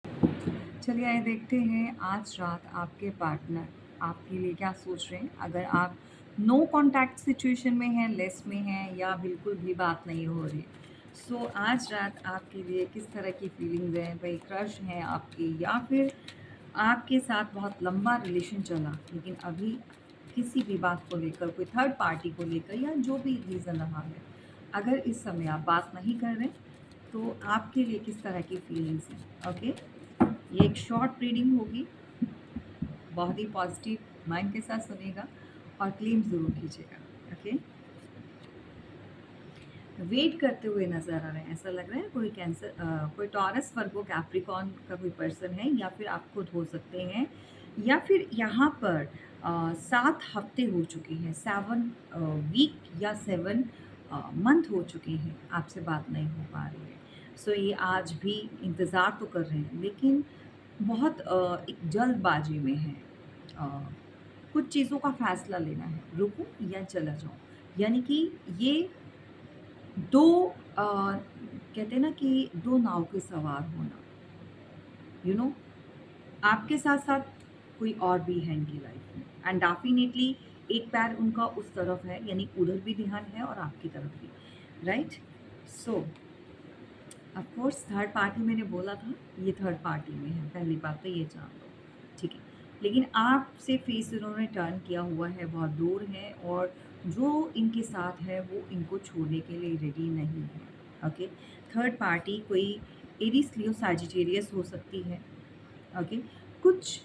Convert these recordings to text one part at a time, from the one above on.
चलिए आइए देखते हैं आज रात आपके पार्टनर आपके लिए क्या सोच रहे हैं। अगर आप नो कॉन्टैक्ट सिचुएशन में हैं, लेस में हैं या बिल्कुल भी बात नहीं हो रही, सो आज रात आपके लिए किस तरह की फीलिंग्स हैं? भाई क्रश हैं आपकी या फिर आपके साथ बहुत लंबा रिलेशन चला लेकिन अभी किसी भी बात को लेकर, कोई थर्ड पार्टी को लेकर या जो भी रीज़न रहा है, अगर इस समय आप बात नहीं कर रहे तो आपके लिए किस तरह की फीलिंग्स हैं? ओके, ये एक शॉर्ट रीडिंग होगी, बहुत ही पॉजिटिव माइंड के साथ सुनेगा और क्लेम ज़रूर कीजिएगा। ओके, वेट करते हुए नज़र आ रहे हैं, ऐसा लग रहा है कोई कोई टॉरस वर्गो कैप्रिकॉर्न का कोई पर्सन है या फिर आप खुद हो सकते हैं या फिर यहाँ पर 7 हफ्ते हो चुके हैं, 7 वीक या 7 मंथ हो चुके हैं आपसे बात नहीं हो पा रही है। सो ये आज भी इंतज़ार तो कर रहे हैं लेकिन बहुत एक जल्दबाजी में है। अ, कुछ चीज़ों का फ़ैसला लेना है, रुकूँ या चला जाऊँ? यानी कि ये 2 कहते हैं ना कि 2 नाव पे सवार होना, यू नो आपके साथ-साथ कोई और भी है इनकी लाइफ़ में एंड डेफिनिटली एक पैर उनका उस तरफ है, यानी उधर भी ध्यान है और आपकी तरफ भी, right? So of course third party मैंने बोला था, ये थर्ड पार्टी में है, पहली बात तो ये जान लो, ठीक है। लेकिन आपसे फेस इन्होंने टर्न किया हुआ है, बहुत दूर है और जो इनके साथ है वो इनको छोड़ने के लिए रेडी नहीं है, ओके। थर्ड पार्टी कोई एरीज लियो सैजिटेरियस हो सकती है, ओके। कुछ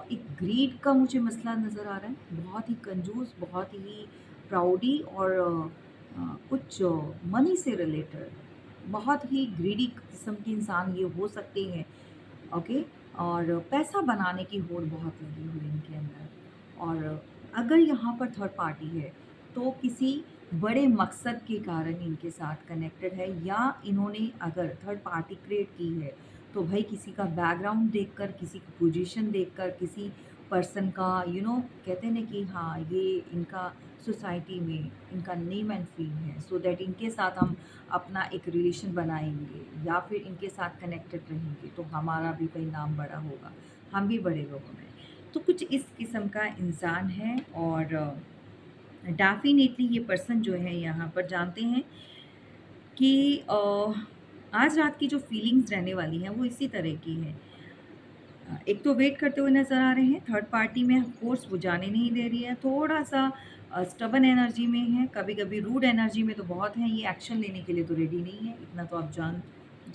एक ग्रीड का मुझे मसला नज़र आ रहा है, बहुत ही कंजूस, बहुत ही प्राउडी और कुछ मनी से रिलेटेड बहुत ही ग्रीडी किस्म के इंसान ये हो सकते हैं, ओके। और पैसा बनाने की होड़ बहुत लगी हुई है इनके अंदर और अगर यहाँ पर थर्ड पार्टी है तो किसी बड़े मकसद के कारण इनके साथ कनेक्टेड है या इन्होंने अगर थर्ड पार्टी क्रिएट की है तो भाई किसी का बैकग्राउंड देखकर, किसी की पोजीशन देखकर, किसी पर्सन का कहते हैं ना कि हाँ ये इनका सोसाइटी में इनका नेम एंड फेम है, सो दैट इनके साथ हम अपना एक रिलेशन बनाएंगे या फिर इनके साथ कनेक्टेड रहेंगे तो हमारा भी कहीं नाम बड़ा होगा, हम भी बड़े लोगों में। तो कुछ इस किस्म का इंसान है और डेफिनेटली ये पर्सन जो है यहाँ पर जानते हैं कि आज रात की जो फीलिंग्स रहने वाली हैं वो इसी तरह की हैं। एक तो वेट करते हुए नज़र आ रहे हैं, थर्ड पार्टी में ऑफ कोर्स वो जाने नहीं दे रही है, थोड़ा-सा स्टबर्न एनर्जी में है, कभी-कभी रूड एनर्जी में तो बहुत हैं, ये एक्शन लेने के लिए तो रेडी नहीं है, इतना तो आप जान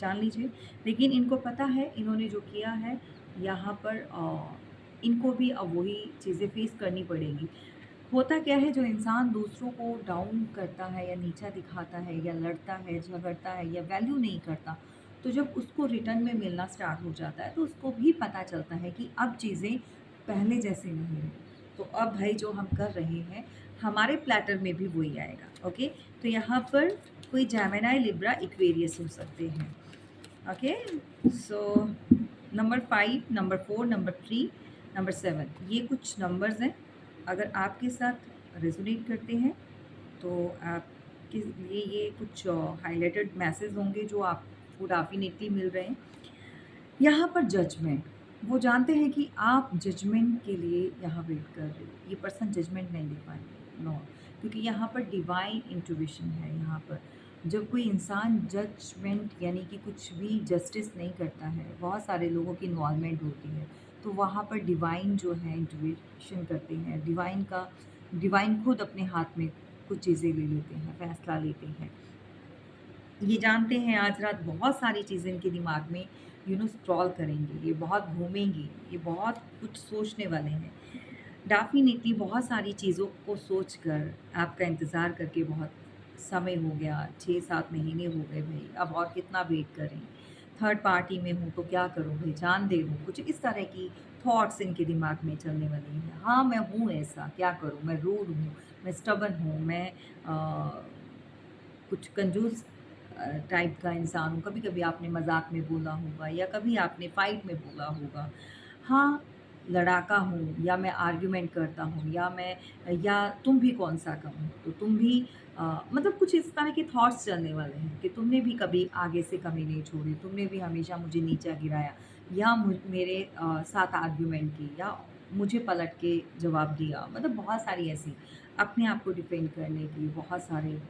जान लीजिए। लेकिन इनको पता है इन्होंने जो किया है यहाँ पर इनको भी अब वही चीज़ें फेस करनी पड़ेंगी। होता क्या है, जो इंसान दूसरों को डाउन करता है या नीचा दिखाता है या लड़ता है, झगड़ता है या वैल्यू नहीं करता, तो जब उसको रिटर्न में मिलना स्टार्ट हो जाता है तो उसको भी पता चलता है कि अब चीज़ें पहले जैसे नहीं रही। तो अब भाई जो हम कर रहे हैं हमारे प्लेटर में भी वही आएगा, ओके। तो यहाँ पर कोई जेमिनी, लिब्रा, एक्वेरियस हो सकते हैं, okay. So number 5, number 4, number 3, number 7 ये कुछ नंबर्स हैं। अगर आपके साथ रेजोनेट करते हैं तो आपके लिए ये कुछ हाइलाइटेड मैसेज होंगे जो आपको डेफिनेटली मिल रहे हैं। यहाँ पर जजमेंट, वो जानते हैं कि आप जजमेंट के लिए यहाँ वेट कर रहे हो, ये पर्सन जजमेंट नहीं दे पाएंगे, नो। क्योंकि यहाँ पर डिवाइन इंट्यूशन है। यहाँ पर जब कोई इंसान जजमेंट यानी कि कुछ भी जस्टिस नहीं करता है, बहुत सारे लोगों की इन्वॉल्वमेंट होती है, तो वहाँ पर डिवाइन जो है इंट्यूशन करते हैं, डिवाइन खुद अपने हाथ में कुछ चीज़ें ले लेते हैं, फैसला लेते हैं। ये जानते हैं आज रात बहुत सारी चीज़ें इनके दिमाग में स्क्रॉल करेंगी, ये बहुत घूमेंगी, ये बहुत कुछ सोचने वाले हैं। डेफ़िनिटली बहुत सारी चीज़ों को सोच कर आपका इंतज़ार करके बहुत समय हो गया, 6-7 महीने हो गए भई, अब और कितना वेट करें? थर्ड पार्टी में हूँ तो क्या करूँ भई, जान दे दूँ? कुछ इस तरह की थॉट्स इनके दिमाग में चलने वाली हैं। हाँ, मैं हूँ ऐसा, क्या करूँ? मैं रूड हूँ, मैं स्टबर्न हूँ, मैं कुछ कंजूस टाइप का इंसान हूँ। कभी-कभी आपने मज़ाक में बोला होगा या कभी आपने फ़ाइट में बोला होगा। हाँ, लड़ाका हूँ या मैं आर्ग्यूमेंट करता हूँ या तुम भी कौन-सा कम हो, तो तुम भी मतलब कुछ इस तरह के थॉट्स चलने वाले हैं कि तुमने भी कभी आगे से कमी नहीं छोड़ी, तुमने भी हमेशा मुझे नीचा गिराया या मेरे साथ आर्ग्यूमेंट की या मुझे पलट के जवाब दिया। मतलब बहुत सारी ऐसी अपने आप को डिफेंड करने की बहुत सारे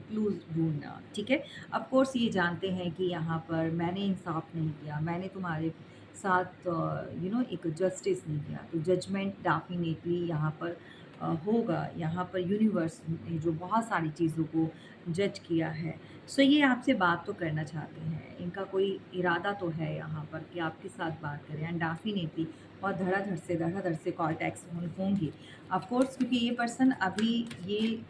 क्लूज़ ढूँढना, ठीक है? ऑफ़ कोर्स ये जानते हैं कि यहाँ पर मैंने इंसाफ़ नहीं किया, मैंने तुम्हारे साथ एक जस्टिस नहीं किया, तो जजमेंट डेफ़िनेटली यहाँ पर होगा। यहाँ पर यूनिवर्स ने जो बहुत सारी चीज़ों को जज किया है, सो ये आपसे बात तो करना चाहते हैं। इनका कोई इरादा तो है यहाँ पर कि आपके साथ बात करें एंड डेफ़िनेटली और धड़ाधड़ से कॉन्टैक्ट्स होंगी। ऑफ़ कोर्स क्योंकि ये पर्सन अभी ये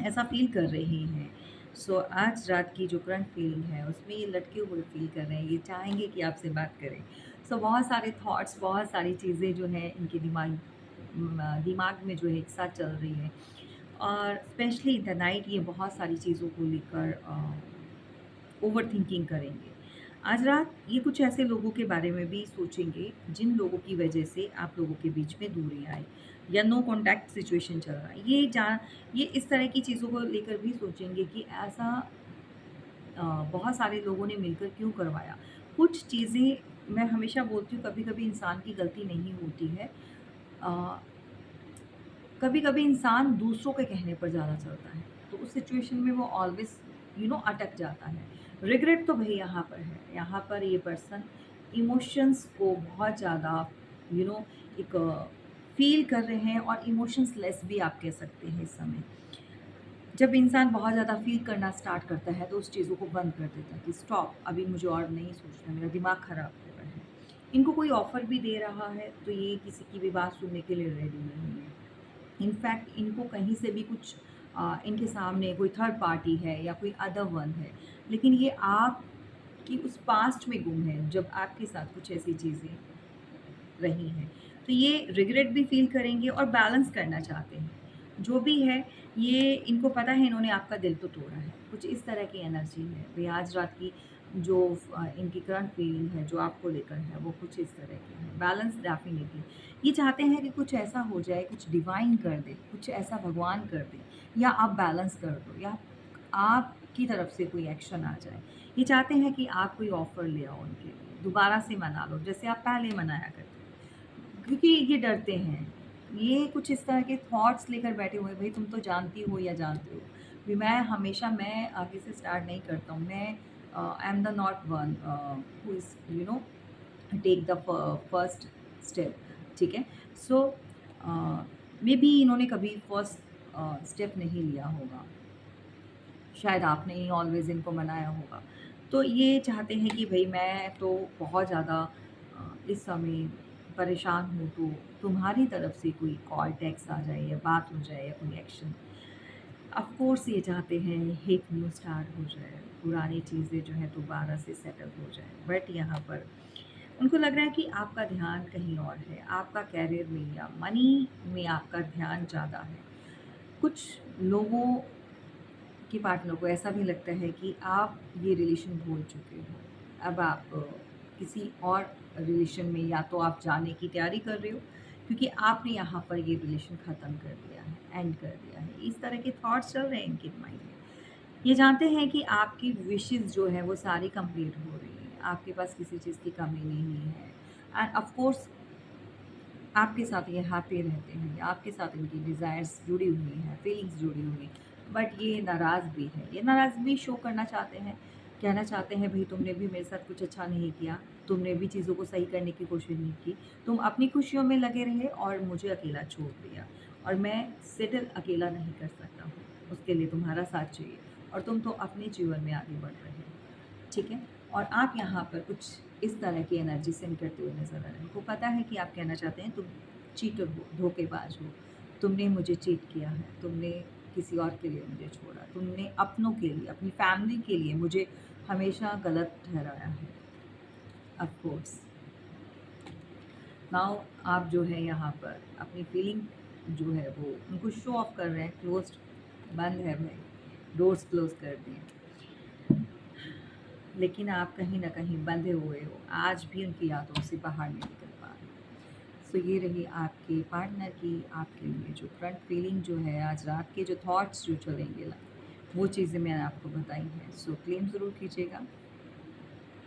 ऐसा फ़ील कर रहे हैं। सो आज रात की जो करंट फ़ीलिंग है उसमें ये लटके हुए फ़ील कर रहे हैं, ये चाहेंगे कि आपसे बात करें। सो बहुत सारे थॉट्स, बहुत सारी चीज़ें जो हैं इनके दिमाग में जो है एक साथ चल रही हैं और स्पेशली इन द नाइट ये बहुत सारी चीज़ों को लेकर ओवरथिंकिंग करेंगे। आज रात ये कुछ ऐसे लोगों के बारे में भी सोचेंगे जिन लोगों की वजह से आप लोगों के बीच में दूरी आए या नो कॉन्टैक्ट सिचुएशन चल रहा है। ये इस तरह की चीज़ों को लेकर भी सोचेंगे कि ऐसा बहुत सारे लोगों ने मिलकर क्यों करवाया। कुछ चीज़ें मैं हमेशा बोलती हूँ कभी-कभी इंसान की गलती नहीं होती है। अ, कभी-कभी इंसान दूसरों के कहने पर ज़्यादा चलता है, तो उस सिचुएशन में वो ऑलवेज़ अटक जाता है। रिग्रेट तो भई यहाँ पर है, यहाँ पर ये पर्सन इमोशंस को बहुत ज़्यादा यू नो एक फ़ील कर रहे हैं और इमोशंस लेस भी आप कह सकते हैं इस समय। जब इंसान बहुत ज़्यादा फ़ील करना स्टार्ट करता है, तो उस चीज़ों को बंद कर देता है कि स्टॉप, अभी मुझे और नहीं सोचना, मेरा दिमाग ख़राब हो रहा है। इनको कोई ऑफ़र भी दे रहा है, तो ये किसी की भी बात सुनने के लिए रेडी नहीं है। इनफैक्ट इनको कहीं से भी कुछ इनके सामने कोई थर्ड पार्टी है या कोई अदर वन है, लेकिन ये आपकी उस पास्ट में गुम है, जब आपके साथ कुछ ऐसी चीज़ें रही हैं। तो ये रिग्रेट भी फ़ील करेंगे और बैलेंस करना चाहते हैं। जो भी है, ये इनको पता है इन्होंने आपका दिल तो तोड़ा है। कुछ इस तरह की एनर्जी है। भई आज रात की जो इनकी करंट फ़ीलिंग है, जो आपको लेकर है, वो कुछ इस तरह की है। बैलेंस डेफ़िनिटली ये चाहते हैं कि कुछ ऐसा हो जाए, कुछ डिवाइन कर दे, कुछ ऐसा भगवान कर दे या आप बैलेंस कर दो या आपकी तरफ से कोई एक्शन आ जाए। ये चाहते हैं कि आप कोई ऑफ़र ले आओ उनके लिए, दोबारा से मना लो, जैसे आप पहले मनाया करते थे। क्योंकि ये डरते हैं। ये कुछ इस तरह के थॉट्स लेकर बैठे हुए हैं, भई तुम तो जानती हो या जानते हो। मैं आगे से स्टार्ट नहीं करता हूँ। मैं I am the not one who is take the first step, ठीक है? सो मेबी इन्होंने कभी फर्स्ट स्टेप नहीं लिया होगा। शायद आपने ही ऑलवेज़ इनको मनाया होगा। तो ये चाहते हैं कि भई मैं तो बहुत ज़्यादा इस समय परेशान हूँ, तो तुम्हारी तरफ से कोई कॉल, टेक्स्ट आ जाए या बात हो जाए या कोई एक्शन। ऑफ़ कोर्स ये चाहते हैं एक न्यू स्टार्ट हो जाए, पुरानी चीज़ें जो हैं दोबारा से सेटल हो जाएँ। बट यहाँ पर उनको लग रहा है कि आपका ध्यान कहीं और है, आपका करियर में या मनी में आपका ध्यान ज़्यादा है। कुछ लोगों कि पार्टनर को ऐसा भी लगता है कि आप ये रिलेशन भूल चुके हो। अब आप किसी और रिलेशन में या तो आप जाने की तैयारी कर रहे हो क्योंकि आपने यहाँ पर ये रिलेशन ख़त्म कर दिया है, एंड कर दिया है। इस तरह के थॉट्स चल रहे हैं इनके माइंड में। ये जानते हैं कि आपकी विशेज़ जो है वो सारी कंप्लीट हो रही हैं। आपके पास किसी चीज़ की कमी नहीं है एंड ऑफ़ कोर्स आपके साथ ये हैप्पी रहते हैं, आपके साथ इनकी डिज़ायर्स जुड़ी हुई हैं, फीलिंग्स जुड़ी हुई हैं, बट ये नाराज़ भी है। ये नाराज़गी शो करना चाहते हैं, कहना चाहते हैं भई तुमने भी मेरे साथ कुछ अच्छा नहीं किया, तुमने भी चीज़ों को सही करने की कोशिश नहीं की, तुम अपनी खुशियों में लगे रहे और मुझे अकेला छोड़ दिया और मैं सेटल अकेला नहीं कर सकता हूँ, उसके लिए तुम्हारा साथ चाहिए और तुम तो अपने जीवन में आगे बढ़ रहे हो। ठीक है? और आप यहाँ पर कुछ इस तरह की एनर्जी सेंड करते हुए नज़र आ रहे हैं। उनको पता है कि आप कहना चाहते हैं तुम चीटर हो, धोखेबाज हो, तुमने मुझे चीट किया है, तुमने किसी और के लिए मुझे छोड़ा, तुमने अपनों के लिए, अपनी फैमिली के लिए मुझे हमेशा गलत ठहराया है। ऑफ़ कोर्स नाउ आप जो है यहाँ पर अपनी फीलिंग जो है वो उनको शो ऑफ कर रहे हैं, क्लोज़्ड बंद है भाई, डोर्स क्लोज़ कर दिए। लेकिन आप कहीं न कहीं बंधे हुए हो, आज भी उनकी यादों से बाहर नहीं निकल पा रहे। सो ये रही आपके पार्टनर की आपके लिए जो करंट फीलिंग जो है, आज रात के जो थॉट्स जो चलेंगे वो चीज़ें मैंने आपको बताई हैं। सो क्लेम ज़रूर कीजिएगा।